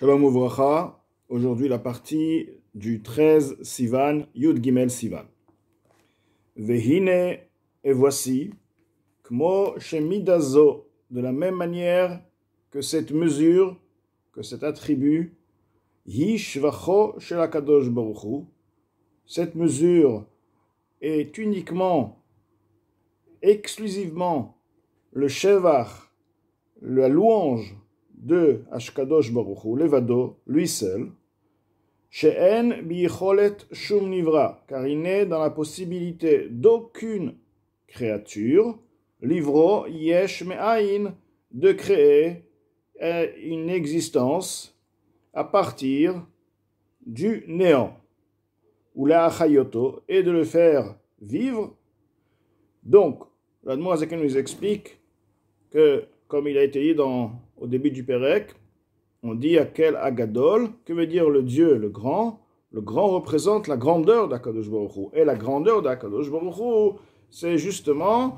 Shalom Uvracha, aujourd'hui la partie du 13 Sivan, Yud Gimel Sivan. Vehine, et voici, Kmo Shemidazo, de la même manière que cette mesure, que cet attribut, Hi Shvacho Shel HaKadosh Baruch Hu, cette mesure est uniquement, exclusivement, le Shevach, la louange de Ashkadosh Baruch Hu, Levado, lui seul, She'en biyicholet shum nivra, car il n'est dans la possibilité d'aucune créature, livro yesh me'ain, de créer une existence à partir du néant, ou la achayoto, et de le faire vivre. Donc, l'Admor Hazaken nous explique que, comme il a été dit au début du Pérec, on dit Akel Agadol, que veut dire le Dieu, le grand. Le grand représente la grandeur d'Akadosh Baruch Hu. Et la grandeur d'Akadosh Baruch Hu, c'est justement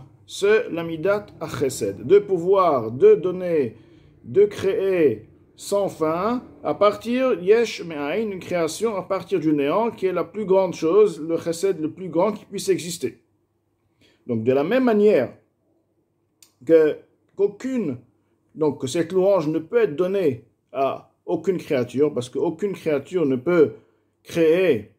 l'amidat achesed, de pouvoir, de donner, de créer sans fin, à partir, yesh me'ain, une création à partir du néant, qui est la plus grande chose, le chesed le plus grand qui puisse exister. Donc de la même manière que cette louange ne peut être donnée à aucune créature, parce qu'aucune créature ne peut créer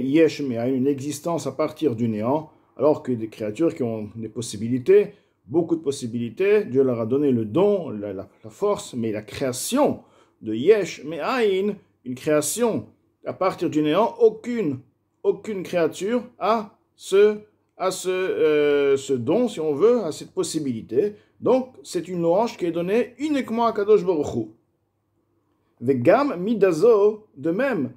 yesh me'ain, une existence à partir du néant, alors que des créatures qui ont des possibilités, beaucoup de possibilités, Dieu leur a donné le don, la force, mais la création de yesh me'ain, une création à partir du néant, aucune créature a ce don, si on veut, à cette possibilité. Donc, c'est une louange qui est donnée uniquement à Kadosh Baruch Hu. Vegam midazo, de même,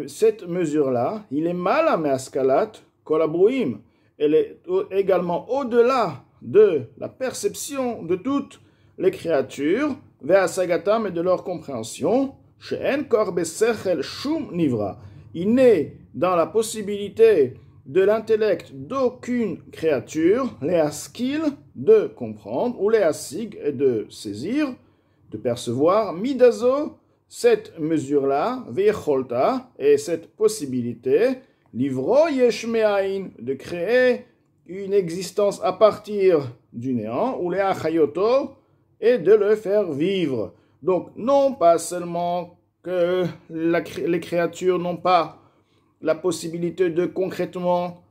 cette mesure-là, il est mal à me'askalat kolabruim. Elle est également au-delà de la perception de toutes les créatures, ve'asagatam, et de leur compréhension, she'en kor besechel shum nivra. Il n'est dans la possibilité de l'intellect d'aucune créature, les askil, de comprendre, ou les asig, de saisir, de percevoir, midazo, cette mesure-là, ve'echolta, et cette possibilité, livro yesh me'ain, de créer une existence à partir du néant, ou les achayoto, et de le faire vivre. Donc, non pas seulement que les créatures n'ont pas la possibilité de concrètement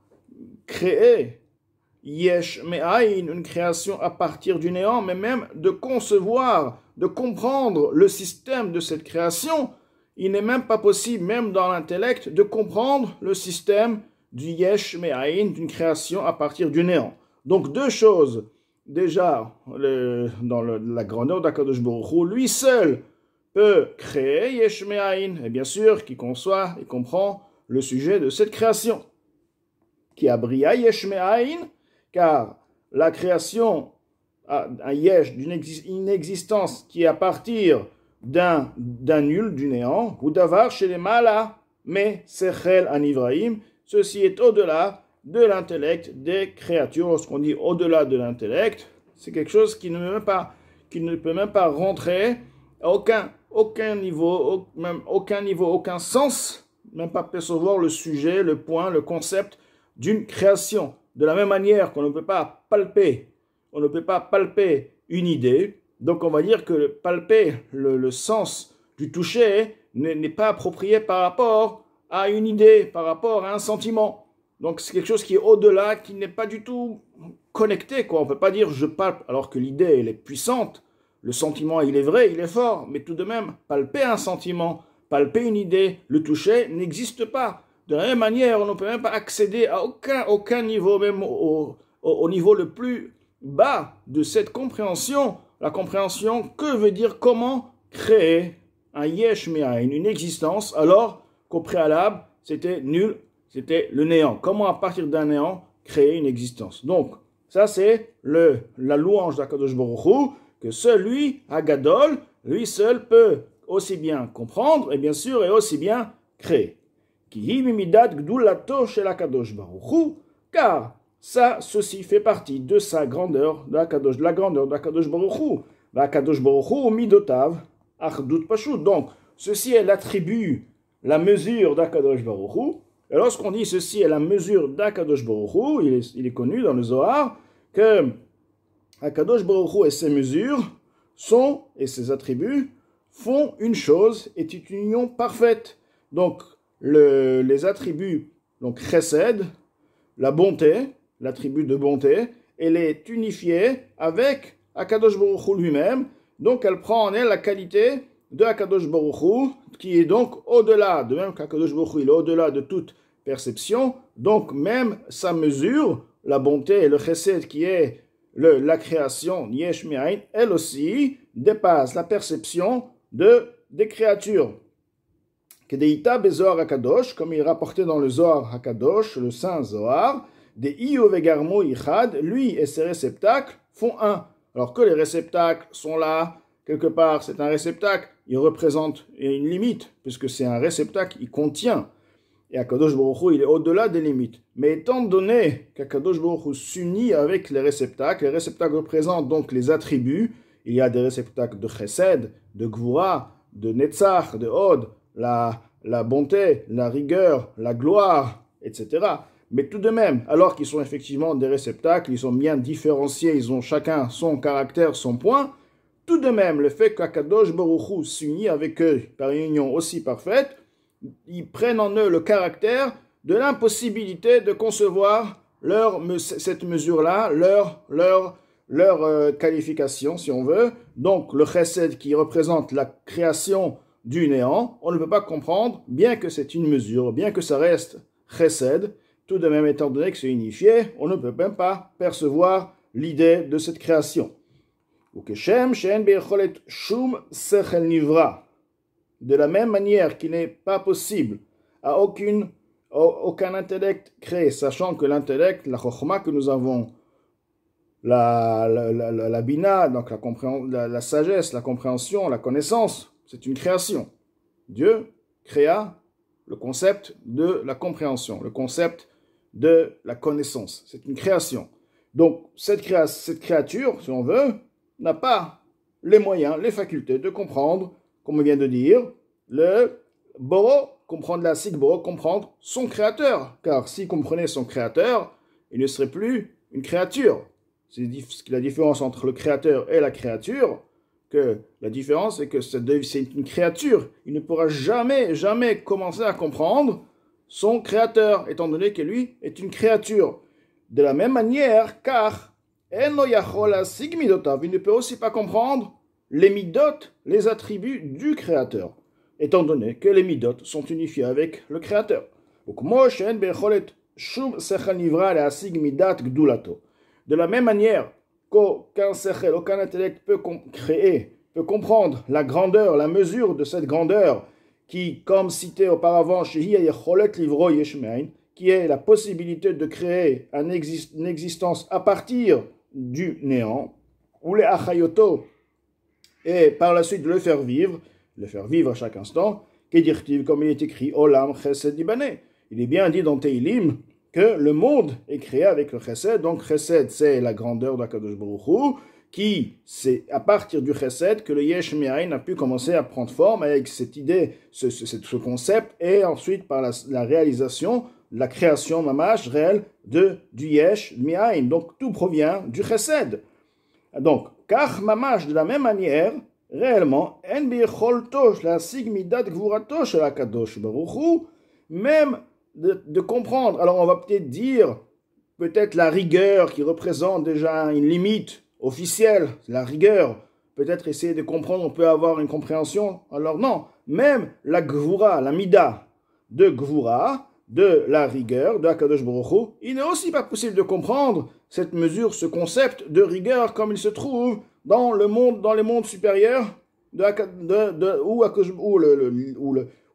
créer yesh me'ain, une création à partir du néant, mais même de concevoir, de comprendre le système de cette création. Il n'est même pas possible, même dans l'intellect, de comprendre le système du yesh me'ain, d'une création à partir du néant. Donc deux choses. Déjà, dans la grandeur d'Akadosh Baruch Hu, lui seul peut créer yesh me'ain, et bien sûr, qui conçoit et comprend le sujet de cette création. Qui a bria yesh me'ain, car la création a un yesh, une existence qui est à partir d'un nul, du néant, ou d'avar chez les malas, mais sechel anivraim, ceci est au-delà de l'intellect des créatures. Lorsqu'on dit au-delà de l'intellect, c'est quelque chose qui ne peut même pas rentrer à aucun niveau, aucun sens, même pas percevoir le sujet, le point, le concept d'une création. De la même manière qu'on ne peut pas palper une idée, donc on va dire que palper le sens du toucher n'est pas approprié par rapport à une idée, par rapport à un sentiment. Donc c'est quelque chose qui est au-delà, qui n'est pas du tout connecté, quoi. On ne peut pas dire je palpe alors que l'idée elle est puissante, le sentiment il est vrai, il est fort, mais tout de même, palper un sentiment, palper une idée, le toucher n'existe pas. De la même manière, on ne peut même pas accéder à aucun niveau, même au niveau le plus bas de cette compréhension, la compréhension que veut dire comment créer un yesh me'ain, une existence, alors qu'au préalable, c'était nul, c'était le néant. Comment à partir d'un néant créer une existence. Donc, ça c'est la louange d'Akadosh Baruch Hu, que celui, Agadol, lui seul peut aussi bien comprendre, et bien sûr, et aussi bien créer. Car ceci fait partie de sa grandeur, de la grandeur d'Akadosh Baruch Hu. Akadosh Baruch Hu midotav, Achdut Pashut. Donc, ceci est l'attribut, la mesure d'Akadosh Baruch Hu. Et lorsqu'on dit ceci est la mesure d'Akadosh Baruch Hu, il est connu dans le Zohar que Akadosh Baruch Hu et ses mesures et ses attributs font une chose, est une union parfaite. Donc, les attributs, donc Chesed, la bonté, l'attribut de bonté, elle est unifiée avec Akadosh Baruch Hu lui-même. Donc, elle prend en elle la qualité de Akadosh Baruch Hu, qui est donc au-delà, de même qu'Akadosh Baruch Hu, il est au-delà de toute perception. Donc, même sa mesure, la bonté et le Chesed, qui est la création, Yesh Me'ain, elle aussi dépasse la perception des créatures. Kedeita bezohar hakadosh, comme il est rapporté dans le Zohar hakadosh, le Saint Zohar, des Iyov vegarmo ichad, lui et ses réceptacles font un. Alors que les réceptacles sont là, quelque part, c'est un réceptacle, il représente une limite, puisque c'est un réceptacle, il contient. Et Akadosh Baruch Hu, il est au-delà des limites. Mais étant donné qu'Akadosh Baruch Hu s'unit avec les réceptacles représentent donc les attributs. Il y a des réceptacles de Chesed, de Gvura, de Netzach, de Hod, la bonté, la rigueur, la gloire, etc. Mais tout de même, alors qu'ils sont effectivement des réceptacles, ils sont bien différenciés, ils ont chacun son caractère, son point, tout de même, le fait qu'Akadosh Baruch Hu s'unit avec eux par une union aussi parfaite, ils prennent en eux le caractère de l'impossibilité de concevoir cette mesure-là, leur qualification, si on veut. Donc, le chesed qui représente la création du néant, on ne peut pas comprendre, bien que c'est une mesure, bien que ça reste chesed, tout de même étant donné que c'est unifié, on ne peut même pas percevoir l'idée de cette création. Ou que Shem, She'en be'echolet shum sechel nivra. De la même manière qu'il n'est pas possible à aucun intellect créé, sachant que l'intellect, la chokhma que nous avons, la bina, donc la sagesse, la compréhension, la connaissance, c'est une création. Dieu créa le concept de la compréhension, le concept de la connaissance. C'est une création. Donc, cette créature, si on veut, n'a pas les moyens, les facultés de comprendre, comme on vient de dire, le Boro, comprendre la Sik Boro, comprendre son créateur. Car s'il comprenait son créateur, il ne serait plus une créature. C'est la différence entre le créateur et la créature, que la différence est que c'est une créature. Il ne pourra jamais commencer à comprendre son créateur, étant donné que lui est une créature. De la même manière, car il ne peut aussi pas comprendre les midot, les attributs du créateur, étant donné que les midot sont unifiés avec le créateur. De la même manière qu'aucun sechel, aucun intellect peut comprendre la grandeur, la mesure de cette grandeur qui, comme cité auparavant, qui est la possibilité de créer une existence à partir du néant, ou les achayoto, et par la suite le faire vivre à chaque instant, comme il est écrit, Olam Chesed Ibane. Il est bien dit dans Teilim que le monde est créé avec le Chesed, donc Chesed c'est la grandeur d'Akadosh Baruch Hu, qui c'est à partir du Chesed que le Yesh Me'ain a pu commencer à prendre forme avec cette idée, ce concept, et ensuite par la réalisation, la création mamash réelle du Yesh Me'ain. Donc tout provient du Chesed. Donc, car mamash de la même manière, réellement, en bicholtosh la sigmidat gvuratosh la kadosh baruchu, même de comprendre. Alors on va peut-être dire, la rigueur qui représente déjà une limite officielle, la rigueur, peut-être essayer de comprendre, on peut avoir une compréhension. Alors non, même la gvura, la mida de gvura, de la rigueur de Akadosh Baruch Hu, il n'est aussi pas possible de comprendre cette mesure, ce concept de rigueur comme il se trouve dans les mondes supérieurs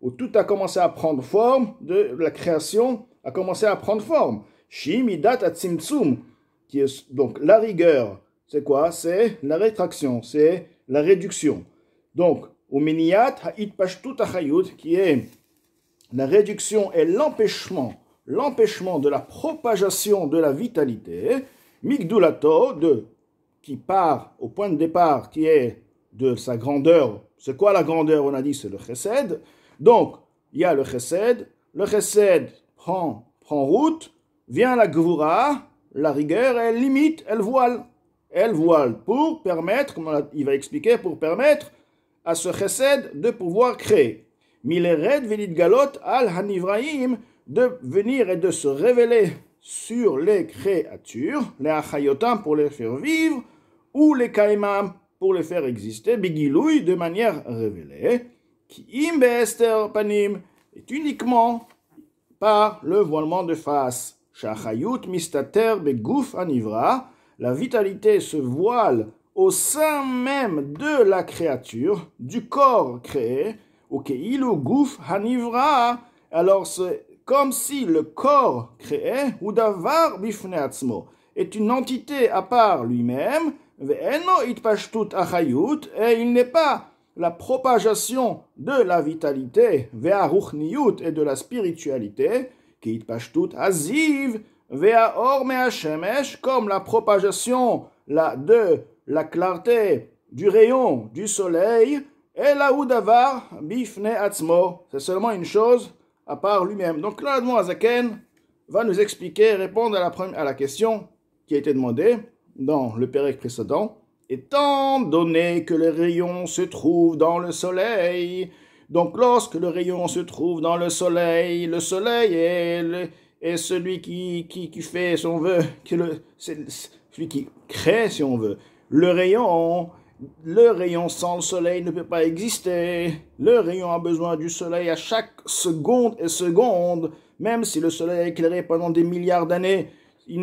où tout a commencé à prendre forme, de la création a commencé à prendre forme. Shimidat atzimtzum, qui est donc la rigueur, c'est quoi? C'est la rétraction, c'est la réduction. Donc, uminiyat ha'it pashtut achayut, qui est la réduction et l'empêchement de la propagation de la vitalité, migdulato, qui part au point de départ, qui est de sa grandeur, C'est quoi la grandeur? On a dit c'est le chesed. Donc, il y a le chesed prend route, vient la gvura, la rigueur, elle limite, elle voile. Elle voile pour permettre, comme il va expliquer, pour permettre à ce chesed de pouvoir créer. Milered velid galot al hanivraim, de venir et de se révéler sur les créatures, les achayotam pour les faire vivre, ou les kaimam pour les faire exister, bigiloui de manière révélée, qui im beester panim est uniquement par le voilement de face. Shachayut mistater begouf anivra, la vitalité se voile au sein même de la créature, du corps créé, ou keilu gouf hanivra, alors c'est comme si le corps créé, ou davar bifne atzmo, est une entité à part lui-même, ve'eno itpashtut achayut, et il n'est pas la propagation de la vitalité, ve'aruchniyut, et de la spiritualité, qui itpashtut aziv, ve'aor me'ashemesh, comme la propagation de la clarté du rayon du soleil, et la oudavar bifne atzmo, c'est seulement une chose à part lui-même. Donc là, le Azaken va nous expliquer, répondre à la question qui a été demandée dans le pérec précédent. Étant donné que le rayon se trouve dans le soleil, donc lorsque le rayon se trouve dans le soleil est celui qui fait, si on veut, c'est celui qui crée, si on veut. Le rayon sans le soleil ne peut pas exister. Le rayon a besoin du soleil à chaque seconde et seconde, même si le soleil est éclairé pendant des milliards d'années.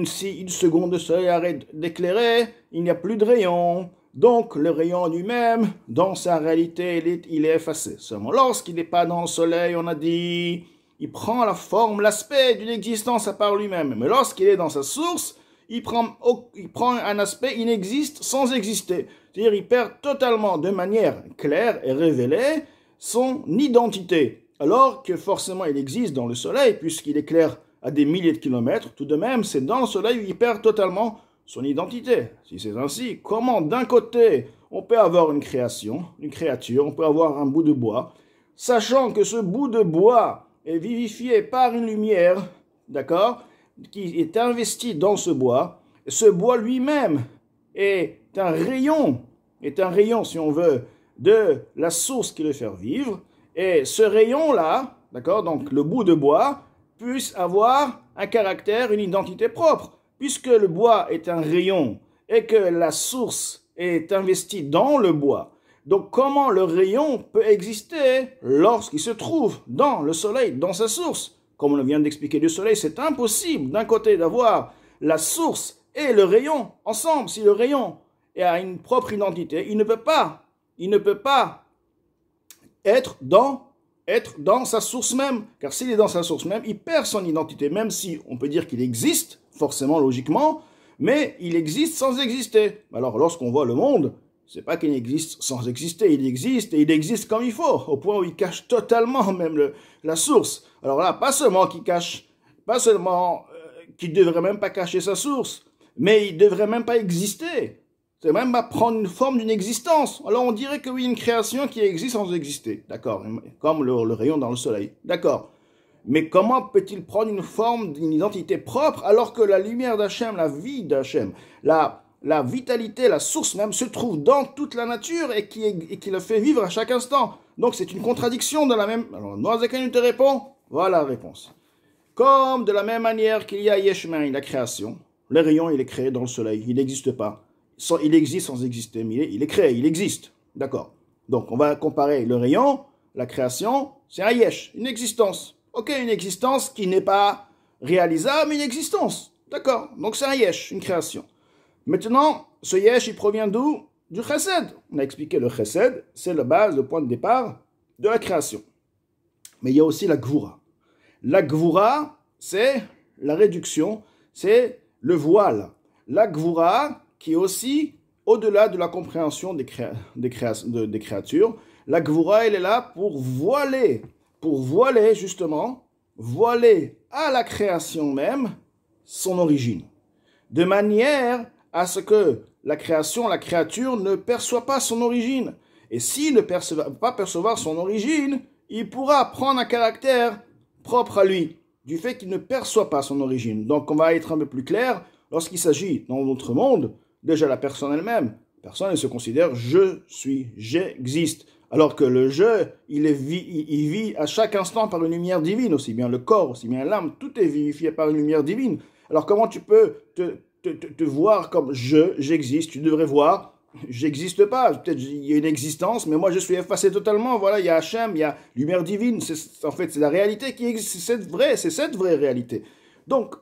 Si une seconde de soleil arrête d'éclairer, il n'y a plus de rayon. Donc le rayon lui-même, dans sa réalité, il est effacé. Seulement lorsqu'il n'est pas dans le soleil, on a dit, il prend la forme, l'aspect d'une existence à part lui-même. Mais lorsqu'il est dans sa source, il prend un aspect inexiste sans exister. C'est-à-dire il perd totalement, de manière claire et révélée, son identité. Alors que forcément il existe dans le soleil, puisqu'il éclaire à des milliers de kilomètres, tout de même, c'est dans le soleil où il perd totalement son identité. Si c'est ainsi, comment d'un côté on peut avoir une créature, on peut avoir un bout de bois, sachant que ce bout de bois est vivifié par une lumière, d'accord, qui est investi dans ce bois lui-même est un rayon, si on veut, de la source qui le fait vivre, et ce rayon-là, d'accord, donc le bout de bois, puisse avoir un caractère, une identité propre, puisque le bois est un rayon, et que la source est investie dans le bois. Donc comment le rayon peut exister lorsqu'il se trouve dans le soleil, dans sa source? Comme on vient d'expliquer du soleil, c'est impossible d'un côté d'avoir la source et le rayon ensemble. Si le rayon a une propre identité, il ne peut pas être dans sa source même. Car s'il est dans sa source même, il perd son identité, même si on peut dire qu'il existe, forcément, logiquement, mais il existe sans exister. Alors lorsqu'on voit le monde, c'est pas qu'il existe sans exister, il existe et il existe comme il faut, au point où il cache totalement même la source. Alors là, pas seulement qu'il devrait même pas cacher sa source, mais il devrait même pas exister. C'est même pas prendre une forme d'une existence. Alors on dirait que oui, une création qui existe sans exister, d'accord, comme le rayon dans le soleil, d'accord. Mais comment peut-il prendre une forme d'une identité propre alors que la lumière d'Hachem, la vie d'Hachem, la vitalité, la source même se trouve dans toute la nature et qui le fait vivre à chaque instant. Donc c'est une contradiction de la même... Alors Noazaken te répond, voilà la réponse. Comme de la même manière qu'il y a Yeshmaï, la création, le rayon il est créé dans le soleil, il n'existe pas. Il existe sans exister, mais il est créé, il existe. D'accord. Donc on va comparer le rayon, la création, c'est un yesh, une existence. Ok, une existence qui n'est pas réalisable, mais une existence. D'accord. Donc c'est un yesh, une création. Maintenant, ce yesh, il provient d'où? Du chesed. On a expliqué le chesed, c'est la base, le point de départ de la création. Mais il y a aussi la gvura. La gvura, c'est la réduction, c'est le voile. La gvura, qui est aussi au-delà de la compréhension des créatures. La gvura, elle est là pour voiler justement, voiler à la création même son origine. De manière à ce que la créature ne perçoit pas son origine. Et s'il ne peut pas percevoir son origine, il pourra prendre un caractère propre à lui, du fait qu'il ne perçoit pas son origine. Donc on va être un peu plus clair, lorsqu'il s'agit dans notre monde, déjà la personne elle-même, personne elle se considère je suis, j'existe. Alors que le je, il vit à chaque instant par une lumière divine, aussi bien le corps, aussi bien l'âme, tout est vivifié par une lumière divine. Alors comment tu peux te voir comme j'existe? Tu devrais voir, j'existe pas, peut-être il y a une existence, mais moi je suis effacé totalement, voilà, il y a Hachem, il y a lumière divine, en fait c'est la réalité qui existe, c'est cette vraie réalité. Donc,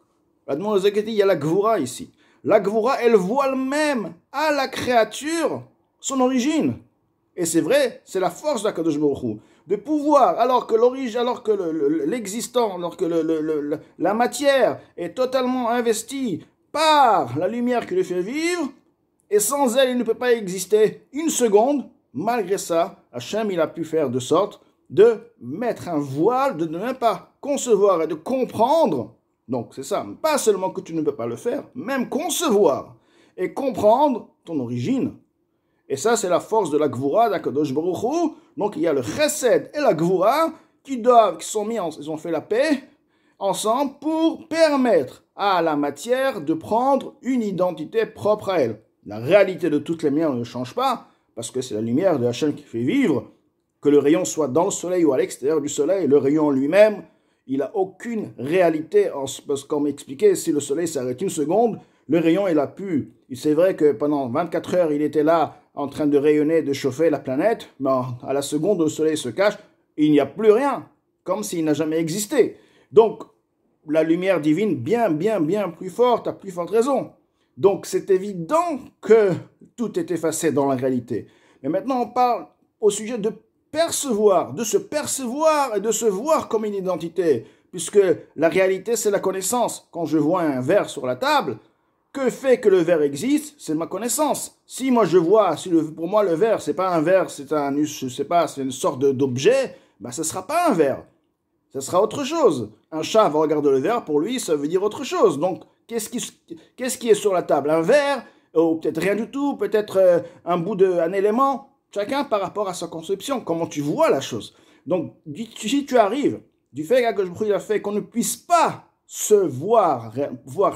il y a la Gvura ici. La Gvura, elle voit même à la créature son origine. Et c'est vrai, c'est la force d'Akadosh Baruch Hu, de pouvoir, alors que l'origine, alors que l'existant, alors que la matière est totalement investie par la lumière qui le fait vivre, et sans elle, il ne peut pas exister une seconde. Malgré ça, Hachem, il a pu faire de sorte de mettre un voile, de ne même pas concevoir et de comprendre. Donc c'est ça, pas seulement que tu ne peux pas le faire, même concevoir et comprendre ton origine. Et ça, c'est la force de la Gvura d'Akadosh Baruch Hu. Donc il y a le Chesed et la Gvura qui ils ont fait la paix ensemble pour permettre à la matière de prendre une identité propre à elle. La réalité de toutes les lumières ne change pas, parce que c'est la lumière de Hachem qui fait vivre, que le rayon soit dans le soleil ou à l'extérieur du soleil, le rayon lui-même, il n'a aucune réalité, parce qu'on m'expliquait, si le soleil s'arrête une seconde, le rayon, il a pu. C'est vrai que pendant 24 heures, il était là, en train de rayonner, de chauffer la planète, mais à la seconde où le soleil se cache, il n'y a plus rien, comme s'il n'a jamais existé. Donc, la lumière divine, bien plus forte, à plus forte raison. Donc, c'est évident que tout est effacé dans la réalité. Mais maintenant, on parle au sujet de percevoir, de se percevoir et de se voir comme une identité, puisque la réalité, c'est la connaissance. Quand je vois un verre sur la table, que fait que le verre existe? C'est ma connaissance. Si moi je vois, pour moi le verre, c'est pas un verre, c'est c'est une sorte d'objet, ben ce sera pas un verre. Ça sera autre chose. Un chat va regarder le verre, pour lui, ça veut dire autre chose. Donc, qu'est-ce qui est sur la table? Un verre, ou peut-être rien du tout, peut-être un élément. Chacun par rapport à sa conception, comment tu vois la chose. Donc, si tu arrives du fait qu'il a fait qu'on ne puisse pas se voir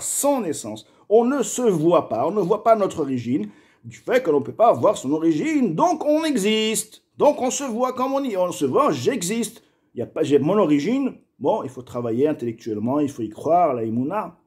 son essence, on ne se voit pas, on ne voit pas notre origine, du fait que l'on ne peut pas voir son origine, donc on existe. Donc on se voit comme on se voit, j'existe. J'ai mon origine, bon, il faut travailler intellectuellement, il faut y croire, la imuna,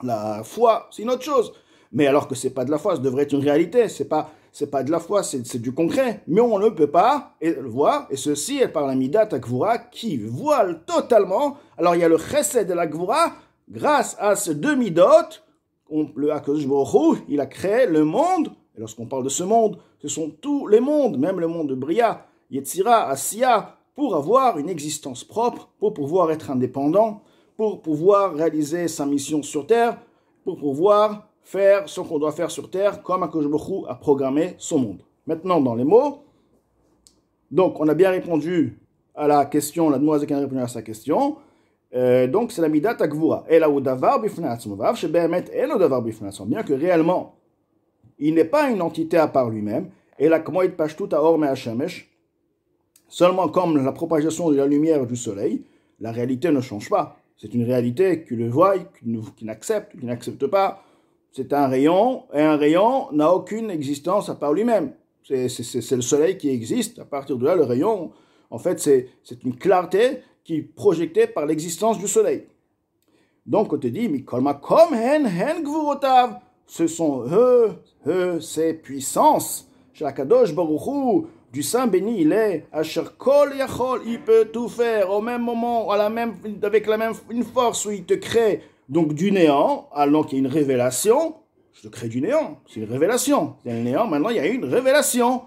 la foi, c'est une autre chose. Mais alors que c'est pas de la foi, ça devrait être une réalité, c'est pas de la foi, c'est du concret. Mais on ne peut pas le voir, et ceci est par la midat Gvura qui voile totalement. Alors il y a le chesed de la Gvura, grâce à ces deux midot, le Akadosh Baruch Hu, il a créé le monde, et lorsqu'on parle de ce monde, ce sont tous les mondes, même le monde de Bria, Yetzira, Asiya, pour avoir une existence propre, pour pouvoir être indépendant, pour pouvoir réaliser sa mission sur Terre, pour pouvoir faire ce qu'on doit faire sur Terre, comme Akadosh Baruch Hu a programmé son monde. Maintenant, dans les mots, donc on a bien répondu à la question, la demoiselle qui a répondu à sa question, donc c'est la midat Gvura. Et là où davar bifnatzmo, bien que réellement, il n'est pas une entité à part lui-même, et là, comment il pâche tout à Or Me'Hashemesh, seulement comme la propagation de la lumière du soleil, la réalité ne change pas. C'est une réalité qui le voit, qui n'accepte pas. C'est un rayon, et un rayon n'a aucune existence à part lui-même. C'est le soleil qui existe. À partir de là, le rayon, en fait, c'est une clarté qui est projetée par l'existence du soleil. Donc, on te dit, Mikolma kom hen gvurotav. Ce sont ces puissances. Chez Akadosh Baruch Hu, du Saint béni, il est Asher Kol Yachol, il peut tout faire au même moment, avec une force où il te crée donc du néant, alors qu'il y a une révélation. Je te crée du néant, c'est une révélation. Il y a le néant, maintenant il y a une révélation.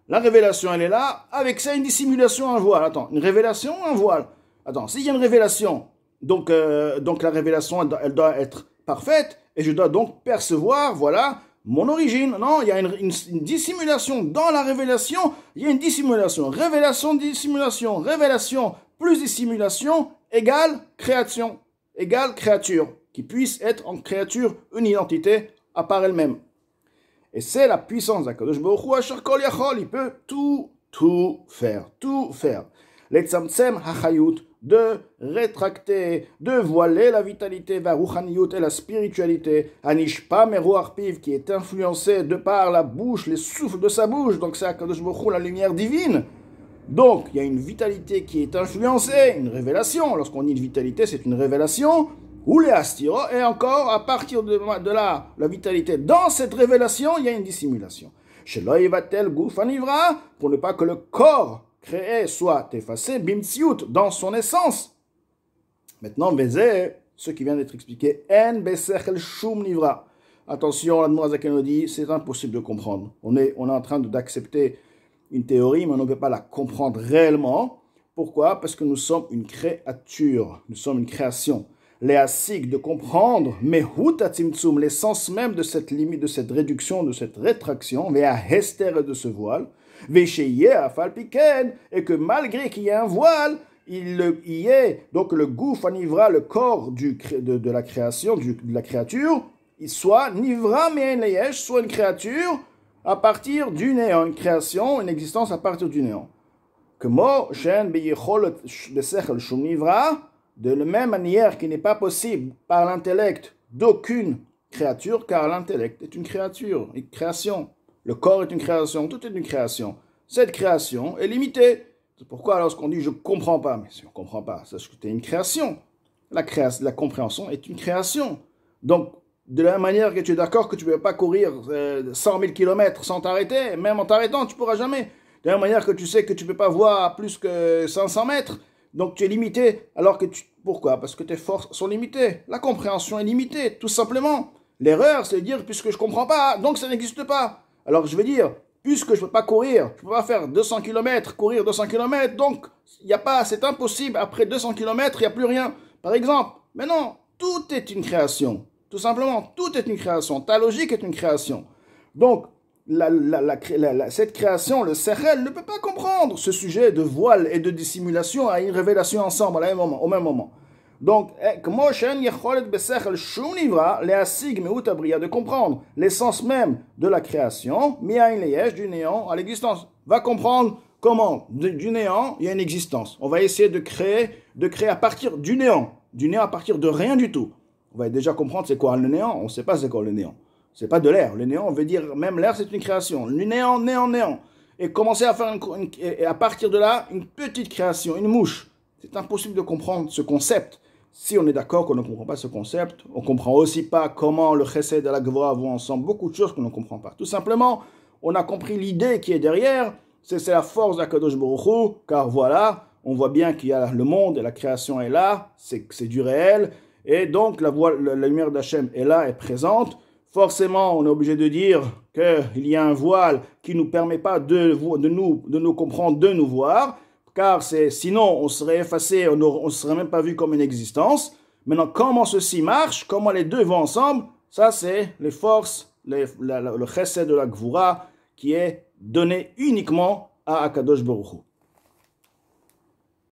La révélation, elle est là, avec ça une dissimulation, un voile. Attends, une révélation, un voile. Attends, s'il y a une révélation, donc la révélation, elle doit être parfaite, et je dois donc percevoir, voilà, mon origine. Non, il y a une dissimulation dans la révélation, il y a une dissimulation. Révélation, dissimulation, révélation, plus dissimulation, égale création, égale créature, qui puisse être en créature une identité à part elle-même. Et c'est la puissance d'Akadosh Baruch Hu, Asher Kol Yachol, il peut tout faire. Les tzamtzem hachayut, de rétracter, de voiler la vitalité, varuchaniyut et la spiritualité, anishpa meruach piv, qui est influencé de par la bouche, les souffles de sa bouche, donc c'est Akadosh Baruch Hu, la lumière divine. Donc, il y a une vitalité qui est influencée, une révélation. Lorsqu'on dit une vitalité, c'est une révélation. Ou les astiro, et encore, à partir de là, la vitalité, dans cette révélation, il y a une dissimulation. Chez l'oïvatel goufanivra, pour ne pas que le corps créé soit effacé, bimtsiut, dans son essence. Maintenant, Vézé, ce qui vient d'être expliqué, en besechel shum nivra. Attention, l'Admor Zaken nous dit, c'est impossible de comprendre. On est en train d'accepter une théorie, mais on ne peut pas la comprendre réellement. Pourquoi? Parce que nous sommes une créature, nous sommes une création. Les asig de comprendre, mais hutatzimtzum, l'essence même de cette limite, de cette réduction, de cette rétraction, mais à hester de ce voile, vécheye à falpiken, et que malgré qu'il y ait un voile, il y ait donc le gouf nivra, le corps de la création, de la créature, il soit nivra mais leyesh, soit une créature à partir du néant, une création, une existence à partir du néant. Que mo shen beyechol besechel shum nivra, de la même manière qu'il n'est pas possible par l'intellect d'aucune créature, car l'intellect est une créature, une création. Le corps est une création, tout est une création. Cette création est limitée. C'est pourquoi lorsqu'on dit « je ne comprends pas », mais si on ne comprend pas, c'est que c'est une création. La compréhension est une création. Donc, de la même manière que tu es d'accord que tu ne peux pas courir 100 000 km sans t'arrêter, même en t'arrêtant, tu ne pourras jamais. De la même manière que tu sais que tu ne peux pas voir plus que 500 mètres, donc tu es limité, alors que pourquoi? Parce que tes forces sont limitées. La compréhension est limitée, tout simplement. L'erreur, c'est de dire, puisque je ne comprends pas, donc ça n'existe pas. Alors je vais dire, puisque je ne peux pas courir, je ne peux pas faire 200 km, courir 200 km, donc il n'y a pas, c'est impossible, après 200 km, il n'y a plus rien. Par exemple, mais non, tout est une création. Tout simplement, tout est une création. Ta logique est une création. Donc, cette création, le Sechel, ne peut pas comprendre ce sujet de voile et de dissimulation à une révélation ensemble au même moment. Donc, de comprendre l'essence même de la création, du néant à l'existence. Va comprendre comment, du néant, il y a une existence. On va essayer de créer à partir du néant à partir de rien du tout. On va déjà comprendre c'est quoi le néant, on ne sait pas c'est quoi le néant. C'est pas de l'air. Le néant, on veut dire, même l'air, c'est une création. Le néant. Et commencer à faire et à partir de là, une petite création, une mouche. C'est impossible de comprendre ce concept. Si on est d'accord qu'on ne comprend pas ce concept, on ne comprend aussi pas comment le chesed et la gevura vont ensemble. Beaucoup de choses qu'on ne comprend pas. Tout simplement, on a compris l'idée qui est derrière. C'est la force d'Akadosh Baruch Hu, car voilà, on voit bien qu'il y a le monde et la création est là. C'est du réel. Et donc, la lumière d'Hachem est là, est présente. Forcément, on est obligé de dire qu'il y a un voile qui ne nous permet pas de nous comprendre, de nous voir, car sinon on serait effacé, on ne serait même pas vu comme une existence. Maintenant, comment ceci marche, comment les deux vont ensemble, ça c'est les forces, le chesed de la gvura qui est donné uniquement à Akadosh Baruch Hu.